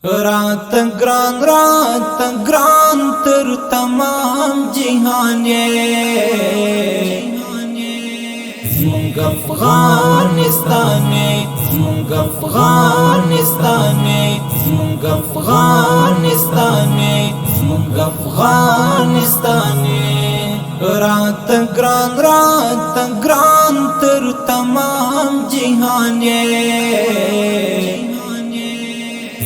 رات گران تر تمام جہان زمونږ افغانستان زمونږ افغانستان زمونږ افغانستان زمونږ افغانستان رات گران تر تمام جہان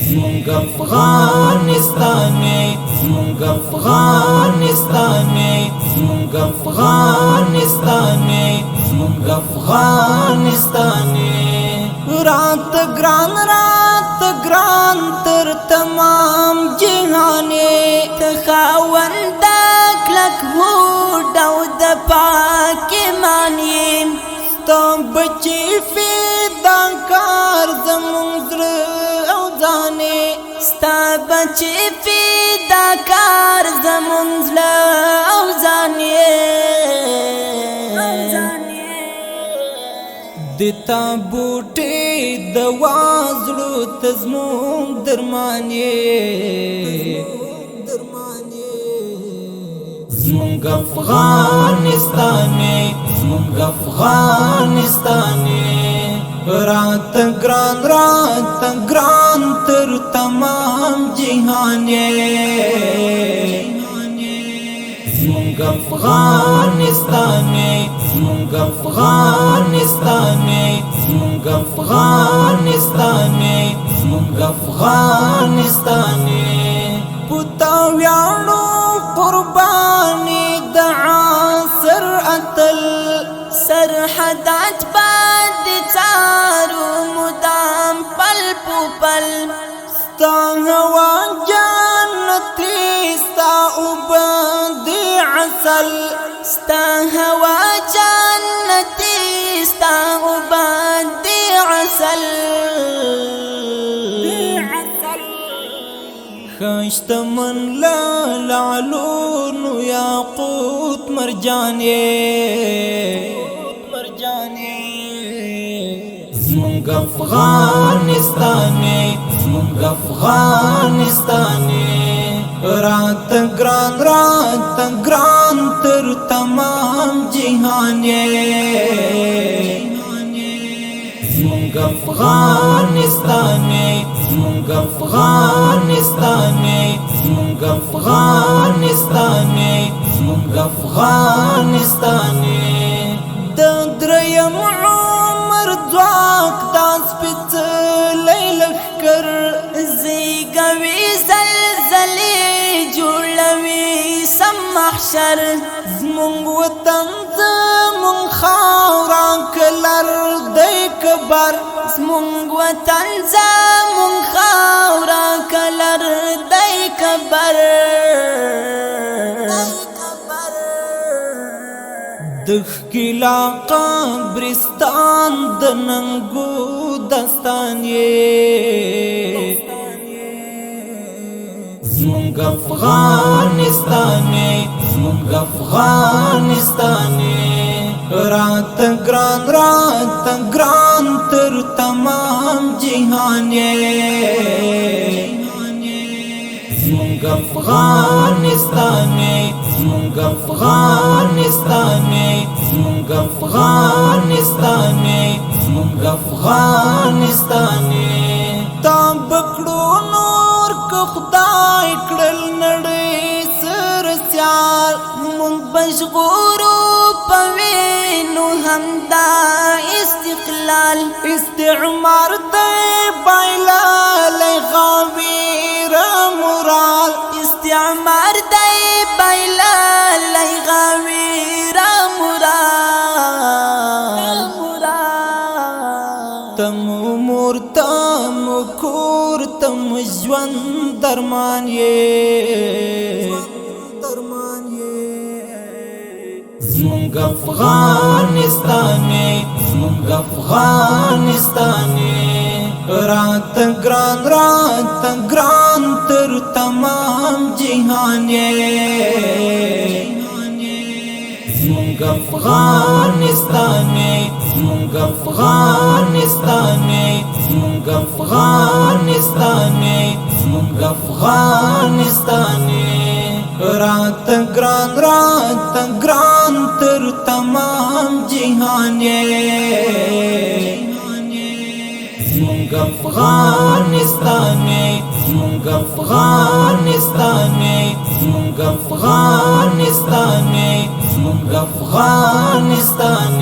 زمونږ افغانستان زمونږ افغانستان زمونږ افغانستان زمونږ افغانستان رات گران تر تمام جهان ته خاوند کلک هوډ او د پاک ایمان ستا بچی فداکار زمونږ زړه او ځان ستا بچی فداکار زمونږ زړه او ځان دتا بوټي دوا زړه ته زمونږ درمان زمونږ افغانستان زمونږ افغانستان رات گران تر تمام جهان زمونږ افغانستان زمونږ افغانستان زمونږ افغانستان زمونږ افغانستان پتا ویاړو قربانی د عاصر اتل سرحدات باندې څارو مدام پل پل ستا هوا جنتي ستا اوبد عسل ستا هوا جنتي ستا اوبد عسل خشت من لعلون یاقوت مرجان زمونږ افغانستان زمونږ افغانستان رات گران تر تمام جهان زمونږ افغانستان زمونږ افغانستان زمونږ افغانستان زمونږ افغانستان د دریم عمر ځواک داس سپېڅلی لښکر زیږوي زلزلې جوړوي سم محشر زمونږ وطن زمونږ خاوره کلر دی کبر زمونږ وطن زمونږ خاوره کلر دی کبر د ښکلا قبرستان د ننګو داستان زمونږ افغانستان زمونږ افغانستان رات گران تر تمام جهان زمونږ افغانستان زمونږ افغانستان زمونږ افغانستان زمونږ افغانستان تا بکړو نور که خدای کړل نړۍ سره سیال مونږ بژغورو په وینو همدا استقلال استعمار دی بایللی غاویر مرال استعمار دی بایللی غاویر مرال تم مور تم کور تم ژوند درمان زمونږ افغانستان زمونږ افغانستان رات گران تر تمام جهان زمونږ افغانستان زمونږ افغانستان زمونږ افغانستان زمونږ افغانستان رات ګران تر تمام جهان زمونږ افغانستان زمونږ افغانستان زمونږ افغانستان زمونږ افغانستان